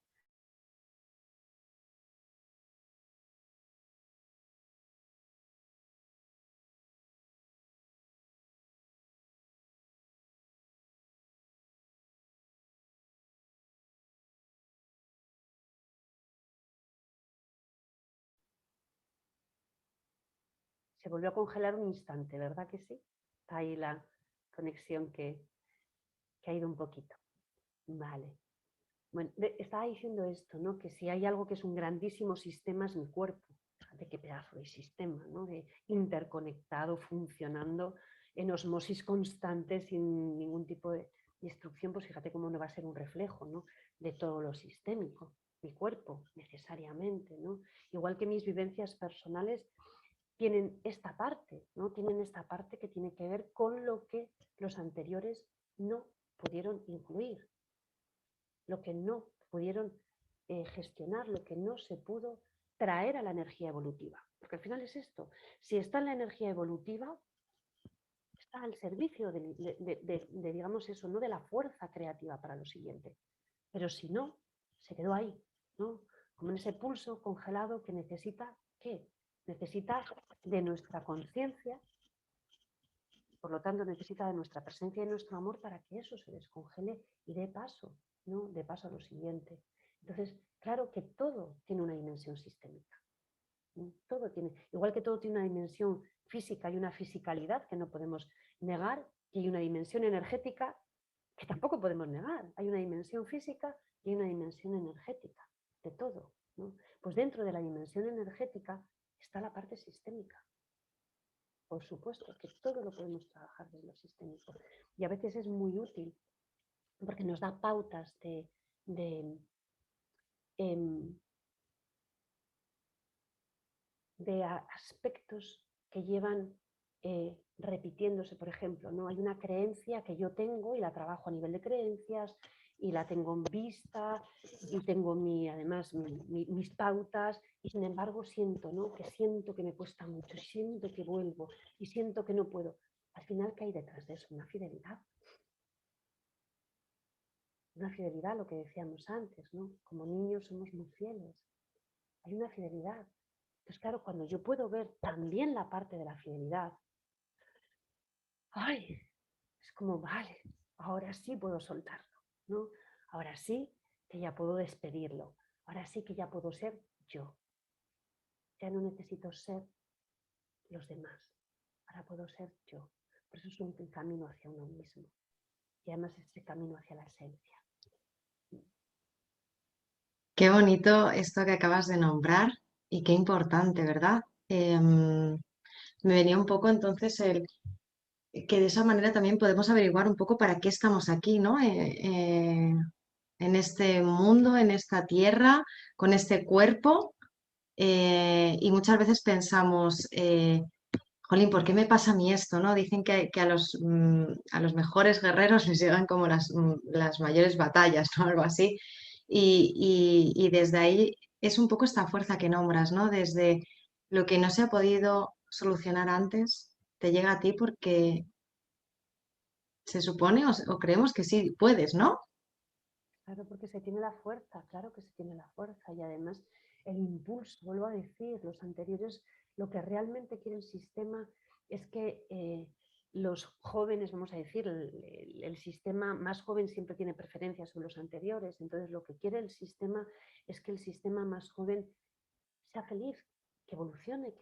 B: Se volvió a congelar un instante, ¿verdad que sí? Está ahí la conexión que ha ido un poquito. Vale. Bueno, estaba diciendo esto, ¿no? Que si hay algo que es un grandísimo sistema es mi cuerpo. Fíjate qué pedazo de sistema, ¿no? De interconectado, funcionando en osmosis constante, sin ningún tipo de destrucción, pues fíjate cómo no va a ser un reflejo, ¿no? De todo lo sistémico, mi cuerpo, necesariamente, ¿no? Igual que mis vivencias personales tienen esta parte, ¿no? Tienen esta parte que tiene que ver con lo que los anteriores no pudieron incluir, lo que no pudieron gestionar, lo que no se pudo traer a la energía evolutiva. Porque al final es esto, si está en la energía evolutiva, está al servicio de, digamos eso, no de la fuerza creativa para lo siguiente. Pero si no, se quedó ahí, ¿no? Como en ese pulso congelado que necesita, ¿qué? Necesita de nuestra conciencia, por lo tanto necesita de nuestra presencia y de nuestro amor para que eso se descongele y dé paso, ¿no? Dé paso a lo siguiente. Entonces, claro que todo tiene una dimensión sistémica. ¿No? Todo tiene, igual que todo tiene una dimensión física y una fisicalidad que no podemos negar, y hay una dimensión energética que tampoco podemos negar. Hay una dimensión física y hay una dimensión energética de todo, ¿no? Pues dentro de la dimensión energética está la parte sistémica. Por supuesto que todo lo podemos trabajar desde lo sistémico. Y a veces es muy útil porque nos da pautas de, de aspectos que llevan repitiéndose, por ejemplo, ¿no? Hay una creencia que yo tengo y la trabajo a nivel de creencias y la tengo en vista y tengo además mis pautas y sin embargo siento, ¿no? Siento que me cuesta mucho, siento que vuelvo y siento que no puedo. Al final, ¿qué hay detrás de eso? Una fidelidad. Una fidelidad a lo que decíamos antes, ¿no? Como niños somos muy fieles. Hay una fidelidad. Entonces, claro, cuando yo puedo ver también la parte de la fidelidad, ¡ay! Es como, vale, ahora sí puedo soltarlo, ¿no? Ahora sí que ya puedo despedirlo. Ahora sí que ya puedo ser yo. Ya no necesito ser los demás. Ahora puedo ser yo. Por eso es un camino hacia uno mismo. Y además ese camino hacia la esencia.
A: Qué bonito esto que acabas de nombrar y qué importante, ¿verdad? Me venía un poco entonces que de esa manera también podemos averiguar un poco para qué estamos aquí, ¿no? En este mundo, en esta tierra, con este cuerpo. Y muchas veces pensamos, jolín, ¿por qué me pasa a mí esto? ¿No? Dicen que a los mejores guerreros les llegan como las mayores batallas, ¿no? Algo así. Y desde ahí es un poco esta fuerza que nombras, ¿no? Desde lo que no se ha podido solucionar antes, te llega a ti porque se supone o creemos que sí puedes, ¿no?
B: Claro, porque se tiene la fuerza, claro que se tiene la fuerza y además el impulso, vuelvo a decir, los anteriores, lo que realmente quiere el sistema es que los jóvenes, vamos a decir, el sistema más joven siempre tiene preferencias sobre los anteriores, entonces lo que quiere el sistema es que el sistema más joven sea feliz, que evolucione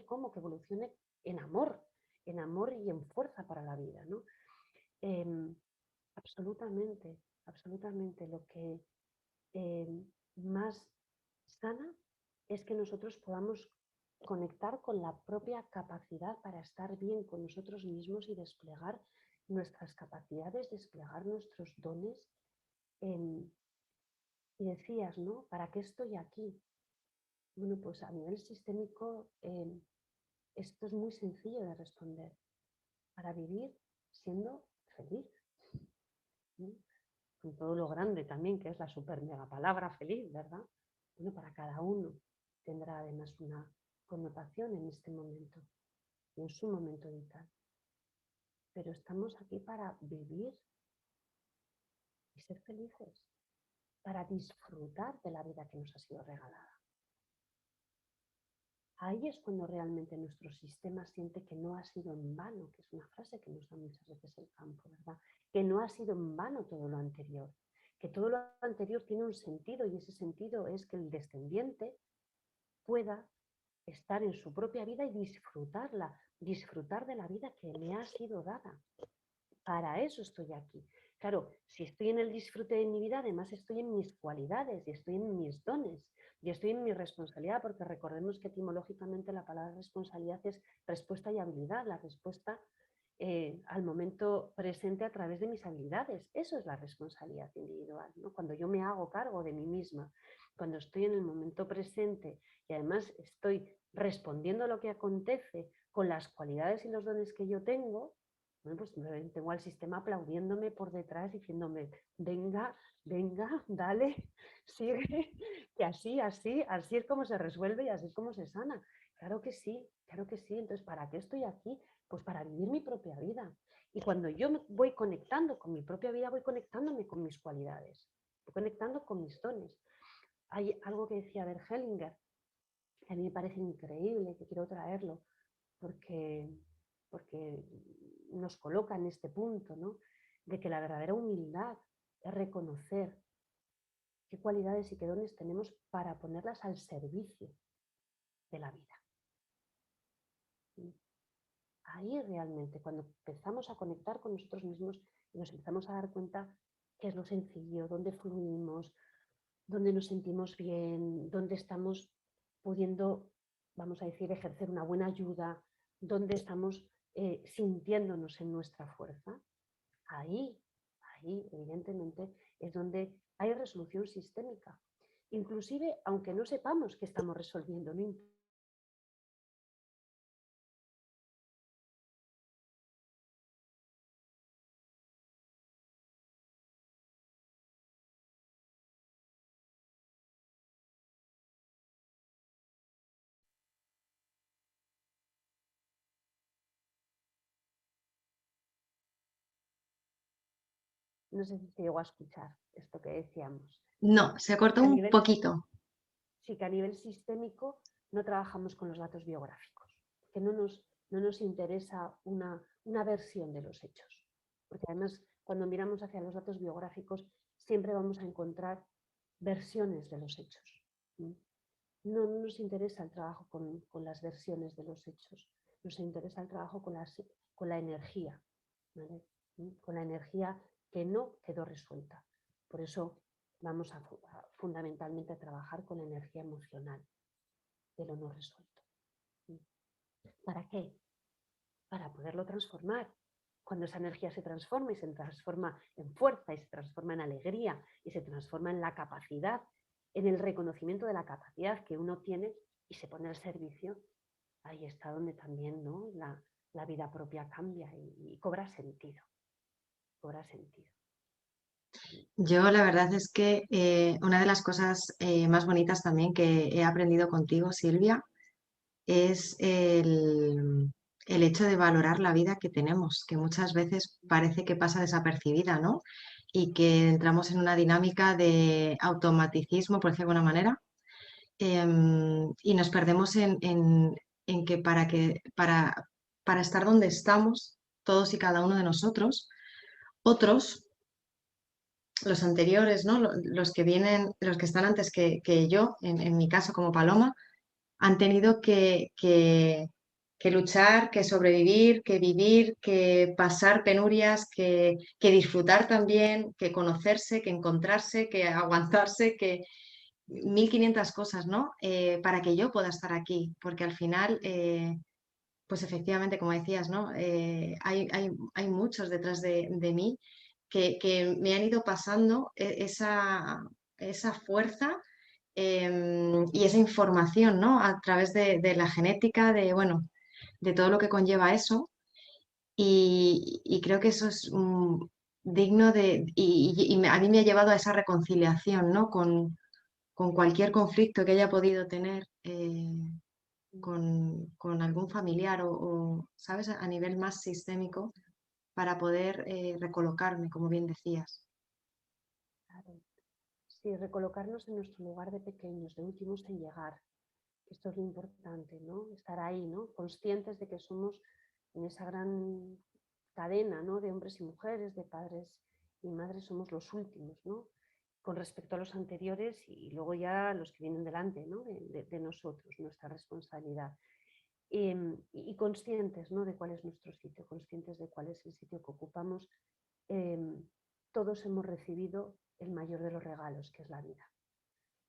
B: como, que evolucione en amor y en fuerza para la vida, ¿no? Eh, absolutamente, absolutamente. Lo que más sana es que nosotros podamos conectar con la propia capacidad para estar bien con nosotros mismos y desplegar nuestras capacidades, desplegar nuestros dones. Y decías, ¿no? ¿Para qué estoy aquí? Bueno, pues a nivel sistémico esto es muy sencillo de responder. Para vivir siendo feliz, ¿no? Con todo lo grande también, que es la super mega palabra feliz, ¿verdad? Bueno, para cada uno. tendrá además una connotación en este momento y en su momento vital. Pero estamos aquí para vivir y ser felices, para disfrutar de la vida que nos ha sido regalada. Ahí es cuando realmente nuestro sistema siente que no ha sido en vano, que es una frase que nos da muchas veces el campo, ¿verdad? Que no ha sido en vano todo lo anterior, que todo lo anterior tiene un sentido y ese sentido es que el descendiente pueda estar en su propia vida y disfrutarla, disfrutar de la vida que me ha sido dada. Para eso estoy aquí. Claro, si estoy en el disfrute de mi vida, además estoy en mis cualidades y estoy en mis dones y estoy en mi responsabilidad, porque recordemos que etimológicamente la palabra responsabilidad es respuesta y habilidad, la respuesta al momento presente a través de mis habilidades. Eso es la responsabilidad individual, ¿no? Cuando yo me hago cargo de mí misma, cuando estoy en el momento presente y además estoy respondiendo a lo que acontece con las cualidades y los dones que yo tengo, bueno, pues tengo al sistema aplaudiéndome por detrás, diciéndome, venga, venga, dale, sigue, que así es como se resuelve y así es como se sana. Claro que sí, claro que sí. Entonces, ¿para qué estoy aquí? Pues para vivir mi propia vida. Y cuando yo me voy conectando con mi propia vida, voy conectándome con mis cualidades, voy conectando con mis dones. Hay algo que decía Bert Hellinger, que a mí me parece increíble, que quiero traerlo, porque nos coloca en este punto, ¿no? De que la verdadera humildad es reconocer qué cualidades y qué dones tenemos para ponerlas al servicio de la vida. Ahí realmente, cuando empezamos a conectar con nosotros mismos y nos empezamos a dar cuenta qué es lo sencillo, dónde fluimos, dónde nos sentimos bien, dónde estamos pudiendo, vamos a decir, ejercer una buena ayuda, dónde estamos sintiéndonos en nuestra fuerza, ahí evidentemente es donde hay resolución sistémica. Inclusive, aunque no sepamos que estamos resolviendo, no importa. No sé si se llegó a escuchar esto que decíamos.
A: No, se cortó un poquito.
B: Sí, que a nivel sistémico no trabajamos con los datos biográficos, que no nos interesa una versión de los hechos. Porque además, cuando miramos hacia los datos biográficos, siempre vamos a encontrar versiones de los hechos. No nos interesa el trabajo con las versiones de los hechos, nos interesa el trabajo con la energía, ¿vale? Con la energía que no quedó resuelta. Por eso vamos fundamentalmente a trabajar con la energía emocional de lo no resuelto. ¿Para qué? Para poderlo transformar. Cuando esa energía se transforma y se transforma en fuerza y se transforma en alegría y se transforma en la capacidad, en el reconocimiento de la capacidad que uno tiene y se pone al servicio, ahí está donde también, ¿no? la vida propia cambia y cobra sentido. Cobra sentido.
A: Yo la verdad es que una de las cosas más bonitas también que he aprendido contigo, Silvia, es el hecho de valorar la vida que tenemos, que muchas veces parece que pasa desapercibida, ¿no? Y que entramos en una dinámica de automaticismo, por decirlo de alguna manera, y nos perdemos en que para estar donde estamos, todos y cada uno de nosotros, otros, los anteriores, ¿no? Los que vienen, los que están antes que yo, en mi caso como Paloma, han tenido que luchar, que sobrevivir, que vivir, que pasar penurias, que disfrutar también, que conocerse, que encontrarse, que aguantarse, que 1500 cosas, ¿no? Para que yo pueda estar aquí, porque al final, pues efectivamente, como decías, ¿no? Hay muchos detrás de mí que me han ido pasando esa fuerza y esa información, ¿no? A través de la genética, bueno, de todo lo que conlleva eso. Y creo que eso es digno de... a mí me ha llevado a esa reconciliación, ¿no? con cualquier conflicto que haya podido tener con algún familiar o, ¿sabes?, a nivel más sistémico para poder recolocarme, como bien decías.
B: Claro. Sí, recolocarnos en nuestro lugar de pequeños, de últimos en llegar. Esto es lo importante, ¿no? Estar ahí, ¿no? Conscientes de que somos en esa gran cadena, ¿no?, de hombres y mujeres, de padres y madres, somos los últimos, ¿no?, con respecto a los anteriores y luego ya los que vienen delante, ¿no?, de nosotros, nuestra responsabilidad. Y conscientes, ¿no?, de cuál es nuestro sitio, conscientes de cuál es el sitio que ocupamos. Todos hemos recibido el mayor de los regalos, que es la vida.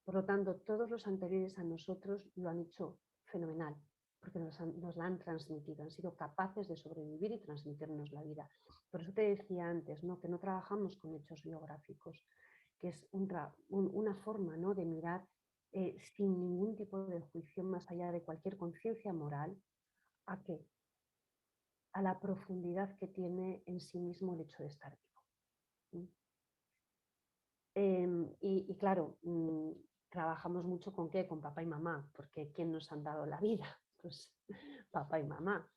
B: Por lo tanto, todos los anteriores a nosotros lo han hecho fenomenal, porque nos la han transmitido, han sido capaces de sobrevivir y transmitirnos la vida. Por eso te decía antes, ¿no?, que no trabajamos con hechos biográficos, que es una forma, ¿no?, de mirar sin ningún tipo de juicio, más allá de cualquier conciencia moral, ¿a qué? A la profundidad que tiene en sí mismo el hecho de estar vivo. Y claro, trabajamos mucho con qué, con papá y mamá, porque ¿quién nos han dado la vida? Pues papá y mamá.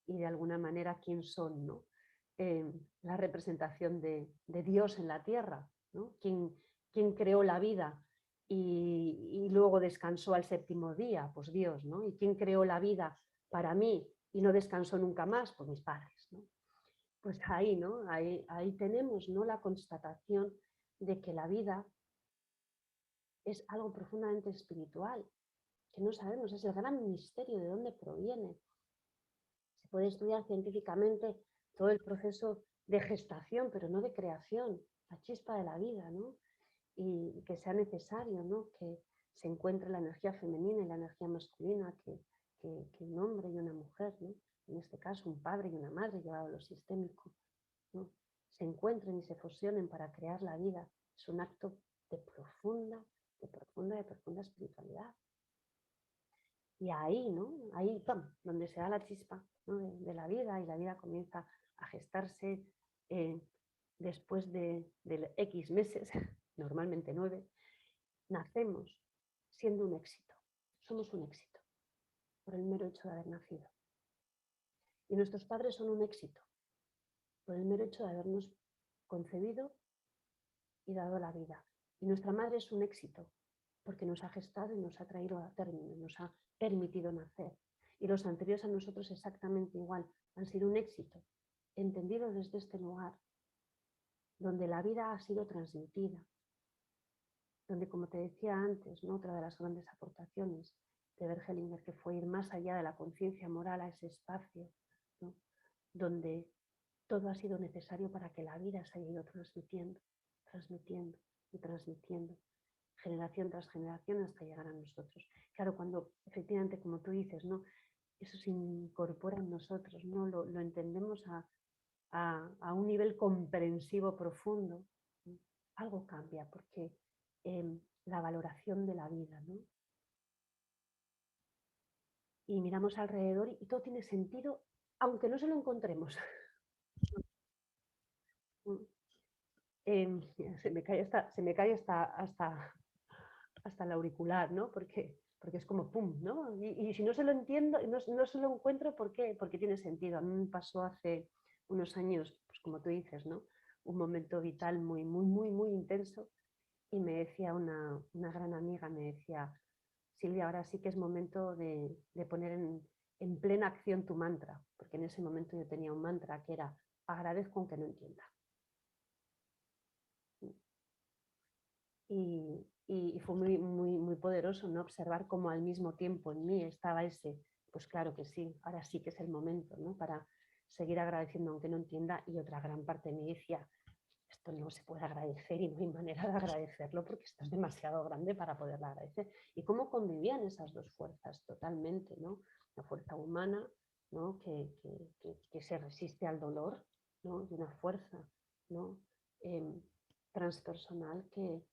B: Y de alguna manera, ¿quién son, ¿no? La representación de Dios en la tierra, ¿no? ¿Quién creó la vida y luego descansó al séptimo día? Pues Dios, ¿no? ¿Y quién creó la vida para mí y no descansó nunca más? Pues mis padres, ¿no? Pues ahí, ¿no? Ahí tenemos, ¿no?, la constatación de que la vida es algo profundamente espiritual, que no sabemos, es el gran misterio de dónde proviene. Se puede estudiar científicamente todo el proceso de gestación, pero no de creación, la chispa de la vida, ¿no? Y que sea necesario, ¿no?, que se encuentre la energía femenina y la energía masculina, que un hombre y una mujer, ¿no?, en este caso un padre y una madre llevado a lo sistémico, ¿no?, se encuentren y se fusionen para crear la vida. Es un acto de profunda espiritualidad. Y ahí, ¿no?, ahí, ¡pam!, donde se da la chispa, ¿no?, de la vida, y la vida comienza a gestarse después de X meses, normalmente 9, nacemos siendo un éxito. Somos un éxito por el mero hecho de haber nacido. Y nuestros padres son un éxito por el mero hecho de habernos concebido y dado la vida. Y nuestra madre es un éxito porque nos ha gestado y nos ha traído a término, nos ha permitido nacer. Y los anteriores a nosotros exactamente igual, han sido un éxito, entendido desde este lugar, donde la vida ha sido transmitida, donde, como te decía antes, ¿no?, otra de las grandes aportaciones de Bert Hellinger, que fue ir más allá de la conciencia moral a ese espacio, ¿no?, donde todo ha sido necesario para que la vida se haya ido transmitiendo, generación tras generación, hasta llegar a nosotros. Claro, cuando efectivamente, como tú dices, ¿no?, eso se incorpora en nosotros, ¿no?, lo entendemos a un nivel comprensivo profundo, ¿no?, algo cambia, porque la valoración de la vida, ¿no?, y miramos alrededor y todo tiene sentido, aunque no se lo encontremos. Se me cae hasta el auricular, ¿no?, porque es como pum, ¿no? Y si no se lo entiendo, no se lo encuentro, ¿por qué? Porque tiene sentido. A mí me pasó hace unos años, pues como tú dices, ¿no?, un momento vital muy intenso, y me decía una gran amiga, me decía: Silvia, ahora sí que es momento de poner en plena acción tu mantra, porque en ese momento yo tenía un mantra que era: agradezco aunque no entienda. Y fue muy poderoso, ¿no?, observar cómo al mismo tiempo en mí estaba ese, pues claro que sí, ahora sí que es el momento, ¿no?, para seguir agradeciendo aunque no entienda. Y otra gran parte me decía: esto no se puede agradecer y no hay manera de agradecerlo porque esto es demasiado grande para poderlo agradecer. Y cómo convivían esas dos fuerzas totalmente, ¿no?, la fuerza humana, ¿no?, que se resiste al dolor, ¿no?, y una fuerza, ¿no?, transpersonal que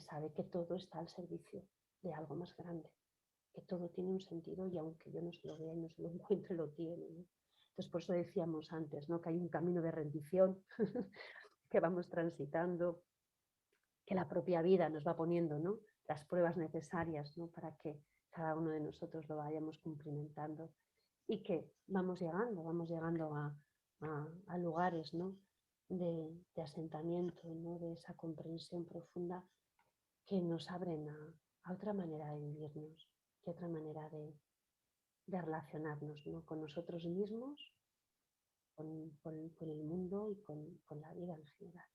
B: sabe que todo está al servicio de algo más grande, que todo tiene un sentido, y aunque yo no se lo vea y no se lo encuentre, lo tiene, ¿no? Entonces, por eso decíamos antes, ¿no?, que hay un camino de rendición que vamos transitando, que la propia vida nos va poniendo, ¿no?, las pruebas necesarias, ¿no? Para que cada uno de nosotros lo vayamos cumplimentando y que vamos llegando a lugares, ¿no? de asentamiento, ¿no? De esa comprensión profunda que nos abren a otra manera de vivirnos, y otra manera de relacionarnos, ¿no? Con nosotros mismos, con el mundo y con la vida en general.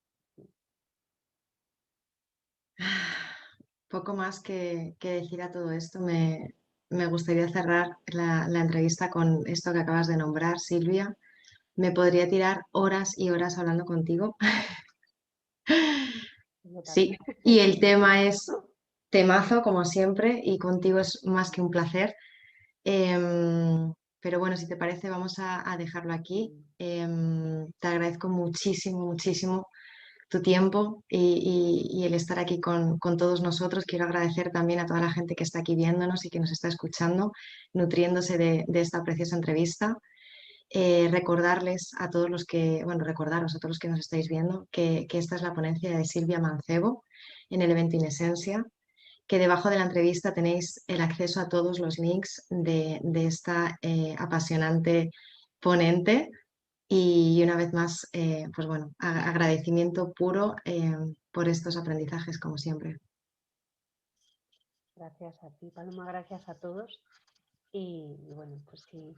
A: Poco más que decir a todo esto. Me gustaría cerrar la entrevista con esto que acabas de nombrar, Silvia. Me podría tirar horas y horas hablando contigo.
B: Yo
A: Sí,
B: también.
A: y el tema es temazo, como siempre, y contigo es más que un placer. Pero bueno, si te parece, vamos a dejarlo aquí. Te agradezco muchísimo, muchísimo tu tiempo y el estar aquí con todos nosotros. Quiero agradecer también a toda la gente que está aquí viéndonos y que nos está escuchando, nutriéndose de esta preciosa entrevista. Recordarles a todos los que, bueno, recordaros a todos los que nos estáis viendo que esta es la ponencia de Silvia Mancebo en el evento Inesencia, que debajo de la entrevista tenéis el acceso a todos los links de esta apasionante ponente. Y una vez más, pues bueno, agradecimiento puro por estos aprendizajes, como siempre.
B: Gracias a ti, Paloma, gracias a todos. Y bueno, pues si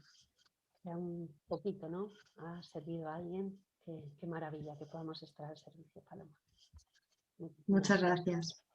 B: sea un poquito, ¿no? Ha servido a alguien, qué maravilla que podamos estar al servicio, Paloma. Muchísimas
A: Muchas
B: gracias.
A: gracias.